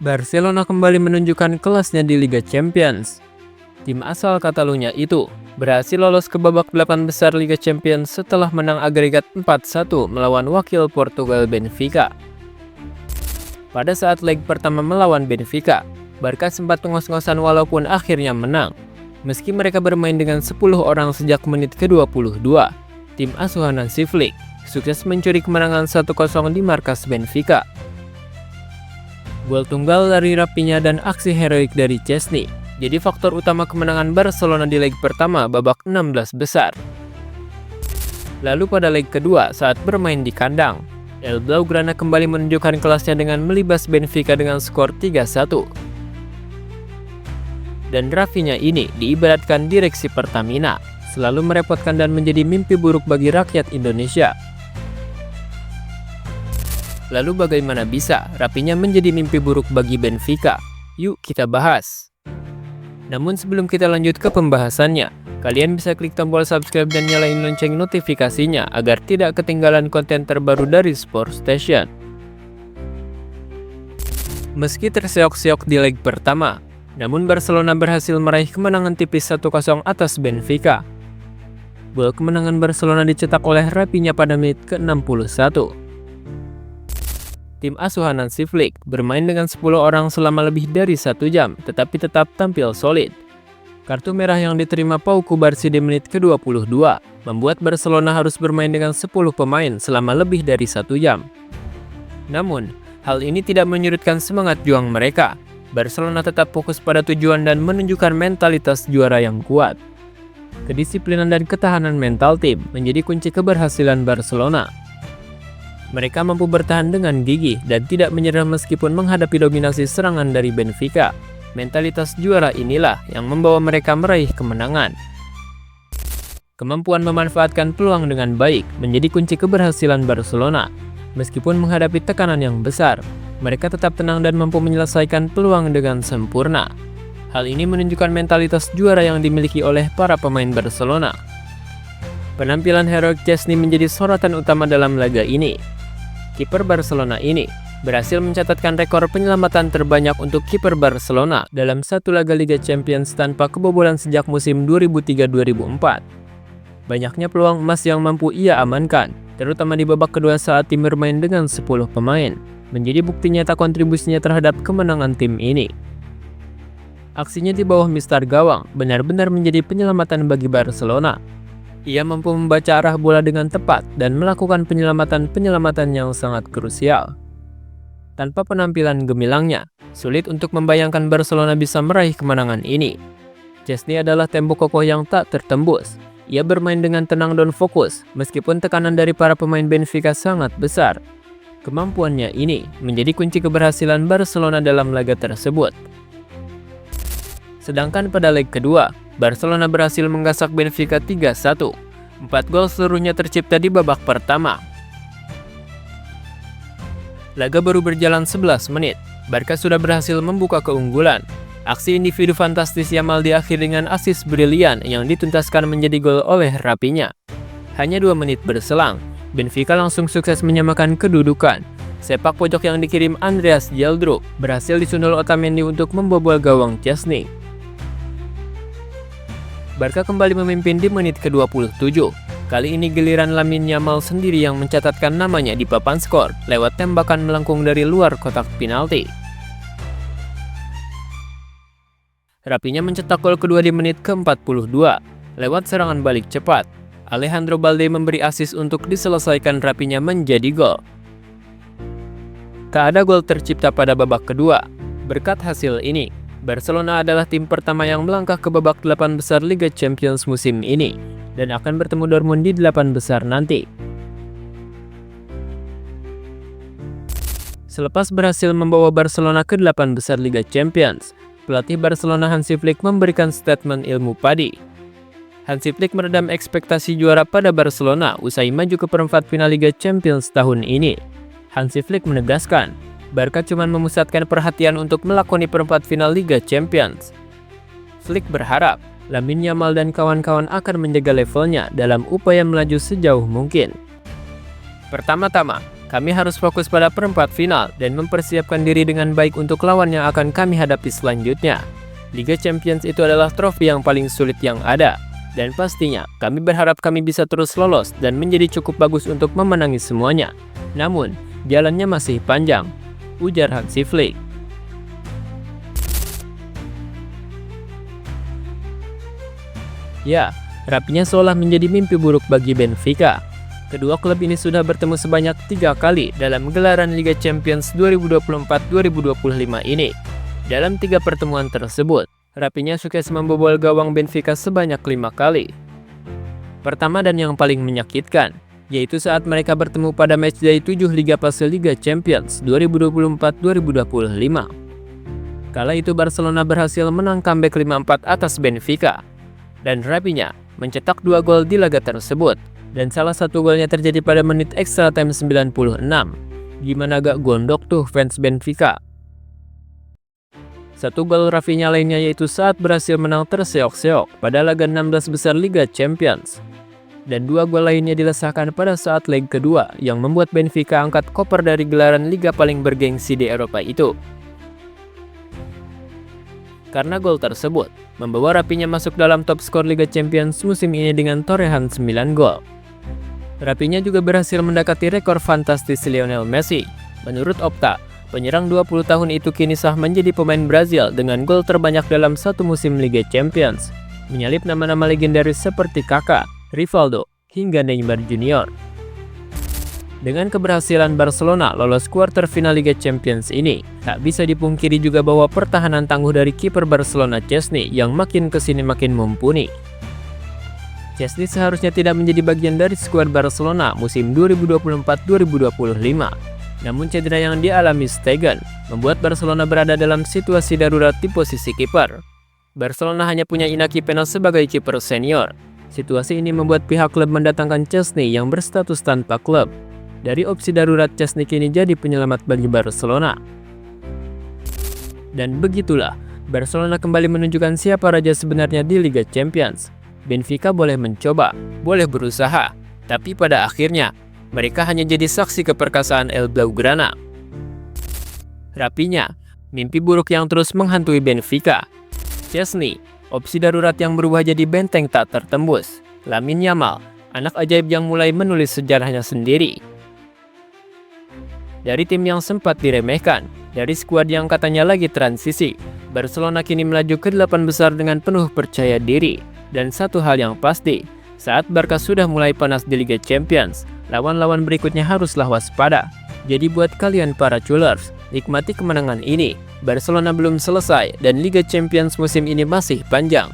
Barcelona kembali menunjukkan kelasnya di Liga Champions. Tim asal Catalunya itu berhasil lolos ke babak 8 besar Liga Champions setelah menang agregat 4-1 melawan wakil Portugal Benfica. Pada saat leg pertama melawan Benfica, Barca sempat ngos-ngosan walaupun akhirnya menang. Meski mereka bermain dengan 10 orang sejak menit ke-22, tim asuhan Hansi Flick sukses mencuri kemenangan 1-0 di markas Benfica. Gol tunggal dari Raphinha dan aksi heroik dari Szczęsny jadi faktor utama kemenangan Barcelona di leg pertama babak 16 besar. Lalu pada leg kedua saat bermain di kandang, El Blaugrana kembali menunjukkan kelasnya dengan melibas Benfica dengan skor 3-1. Dan Raphinha ini diibaratkan direksi Pertamina, selalu merepotkan dan menjadi mimpi buruk bagi rakyat Indonesia. Lalu bagaimana bisa Raphinha menjadi mimpi buruk bagi Benfica? Yuk kita bahas. Namun sebelum kita lanjut ke pembahasannya, kalian bisa klik tombol subscribe dan nyalain lonceng notifikasinya agar tidak ketinggalan konten terbaru dari Sport Station. Meski terseok-seok di leg pertama, namun Barcelona berhasil meraih kemenangan tipis 1-0 atas Benfica. Gol kemenangan Barcelona dicetak oleh Raphinha pada menit ke-61. Tim asuhan Hansi Flick bermain dengan 10 orang selama lebih dari 1 jam, tetapi tetap tampil solid. Kartu merah yang diterima Pau Cubarsí di menit ke-22 membuat Barcelona harus bermain dengan 10 pemain selama lebih dari 1 jam. Namun, hal ini tidak menyurutkan semangat juang mereka. Barcelona tetap fokus pada tujuan dan menunjukkan mentalitas juara yang kuat. Kedisiplinan dan ketahanan mental tim menjadi kunci keberhasilan Barcelona. Mereka mampu bertahan dengan gigih dan tidak menyerah meskipun menghadapi dominasi serangan dari Benfica. Mentalitas juara inilah yang membawa mereka meraih kemenangan. Kemampuan memanfaatkan peluang dengan baik menjadi kunci keberhasilan Barcelona. Meskipun menghadapi tekanan yang besar, mereka tetap tenang dan mampu menyelesaikan peluang dengan sempurna. Hal ini menunjukkan mentalitas juara yang dimiliki oleh para pemain Barcelona. Penampilan heroik Szczęsny menjadi sorotan utama dalam laga ini. Kiper Barcelona ini berhasil mencatatkan rekor penyelamatan terbanyak untuk kiper Barcelona dalam satu laga Liga Champions tanpa kebobolan sejak musim 2003-2004. Banyaknya peluang emas yang mampu ia amankan, terutama di babak kedua saat tim bermain dengan 10 pemain, menjadi bukti nyata kontribusinya terhadap kemenangan tim ini. Aksinya di bawah mistar gawang benar-benar menjadi penyelamatan bagi Barcelona. Ia mampu membaca arah bola dengan tepat dan melakukan penyelamatan-penyelamatan yang sangat krusial. Tanpa penampilan gemilangnya, sulit untuk membayangkan Barcelona bisa meraih kemenangan ini. Szczęsny adalah tembok kokoh yang tak tertembus. Ia bermain dengan tenang dan fokus, meskipun tekanan dari para pemain Benfica sangat besar. Kemampuannya ini menjadi kunci keberhasilan Barcelona dalam laga tersebut. Sedangkan pada leg kedua, Barcelona berhasil menggasak Benfica 3-1. 4 gol seluruhnya tercipta di babak pertama. Laga baru berjalan 11 menit, Barca sudah berhasil membuka keunggulan. Aksi individu fantastis Yamal diakhiri dengan asis brilian yang dituntaskan menjadi gol oleh Raphinha. Hanya 2 menit berselang, Benfica langsung sukses menyamakan kedudukan. Sepak pojok yang dikirim Andreas Geldrup berhasil disundul Otamendi untuk membobol gawang Szczęsny. Barca kembali memimpin di menit ke-27. Kali ini giliran Lamine Yamal sendiri yang mencatatkan namanya di papan skor lewat tembakan melengkung dari luar kotak penalti. Raphinha mencetak gol kedua di menit ke-42 lewat serangan balik cepat. Alejandro Balde memberi asis untuk diselesaikan Raphinha menjadi gol. Tak ada gol tercipta pada babak kedua. Berkat hasil ini, Barcelona adalah tim pertama yang melangkah ke babak 8 besar Liga Champions musim ini dan akan bertemu Dortmund di 8 besar nanti. Selepas berhasil membawa Barcelona ke 8 besar Liga Champions, pelatih Barcelona Hansi Flick memberikan statement ilmu padi. Hansi Flick meredam ekspektasi juara pada Barcelona usai maju ke perempat final Liga Champions tahun ini. Hansi Flick menegaskan, Barca cuma memusatkan perhatian untuk melakoni perempat final Liga Champions. Flick berharap Lamine Yamal dan kawan-kawan akan menjaga levelnya dalam upaya melaju sejauh mungkin. Pertama-tama, Kami harus fokus pada perempat final dan mempersiapkan diri dengan baik untuk lawan yang akan kami hadapi selanjutnya. Liga Champions itu adalah trofi yang paling sulit yang ada. Dan pastinya, kami berharap kami bisa terus lolos dan menjadi cukup bagus untuk memenangi semuanya. Namun, jalannya masih panjang, ujar Hansi Flick. Ya, Rapinha seolah menjadi mimpi buruk bagi Benfica. Kedua klub ini sudah bertemu sebanyak 3 kali dalam gelaran Liga Champions 2024-2025 ini. Dalam 3 pertemuan tersebut, Rapinha sukses membobol gawang Benfica sebanyak 5 kali. Pertama dan yang paling menyakitkan, yaitu saat mereka bertemu pada matchday 7 Liga Fase Liga Champions 2024-2025. Kala itu Barcelona berhasil menang comeback 5-4 atas Benfica, dan Rapinha mencetak 2 gol di laga tersebut. Dan salah satu golnya terjadi pada menit extra time 96. Gimana gak gondok tuh fans Benfica? Satu gol Rapinha lainnya yaitu saat berhasil menang terseok-seok pada laga 16 besar Liga Champions. Dan 2 gol lainnya dilesahkan pada saat leg kedua yang membuat Benfica angkat koper dari gelaran liga paling bergengsi di Eropa itu. Karena gol tersebut membawa Rapinha masuk dalam top skor Liga Champions musim ini dengan torehan 9 gol. Rapinha juga berhasil mendekati rekor fantastis Lionel Messi. Menurut Opta, penyerang 20 tahun itu kini sah menjadi pemain Brazil dengan gol terbanyak dalam satu musim Liga Champions, menyalip nama-nama legendaris seperti Kaká, Rivaldo, hingga Neymar Junior. Dengan keberhasilan Barcelona lolos kuarter final Liga Champions ini, tak bisa dipungkiri juga bahwa pertahanan tangguh dari kiper Barcelona Szczęsny yang makin kesini makin mumpuni. Szczęsny seharusnya tidak menjadi bagian dari skuad Barcelona musim 2024-2025. Namun cedera yang dialami Stegen membuat Barcelona berada dalam situasi darurat di posisi kiper. Barcelona hanya punya Inaki Peña sebagai kiper senior. Situasi ini membuat pihak klub mendatangkan Szczęsny yang berstatus tanpa klub. Dari opsi darurat, Szczęsny kini jadi penyelamat bagi Barcelona. Dan begitulah, Barcelona kembali menunjukkan siapa raja sebenarnya di Liga Champions. Benfica boleh mencoba, boleh berusaha, tapi pada akhirnya mereka hanya jadi saksi keperkasaan El Blaugrana. Rapinha, mimpi buruk yang terus menghantui Benfica. Szczęsny, opsi darurat yang berubah jadi benteng tak tertembus. Lamine Yamal, anak ajaib yang mulai menulis sejarahnya sendiri. Dari tim yang sempat diremehkan, dari skuad yang katanya lagi transisi, Barcelona kini melaju ke 8 besar dengan penuh percaya diri. Dan satu hal yang pasti, saat Barca sudah mulai panas di Liga Champions, lawan-lawan berikutnya haruslah waspada. Jadi buat kalian para culers, nikmati kemenangan ini. Barcelona belum selesai dan Liga Champions musim ini masih panjang.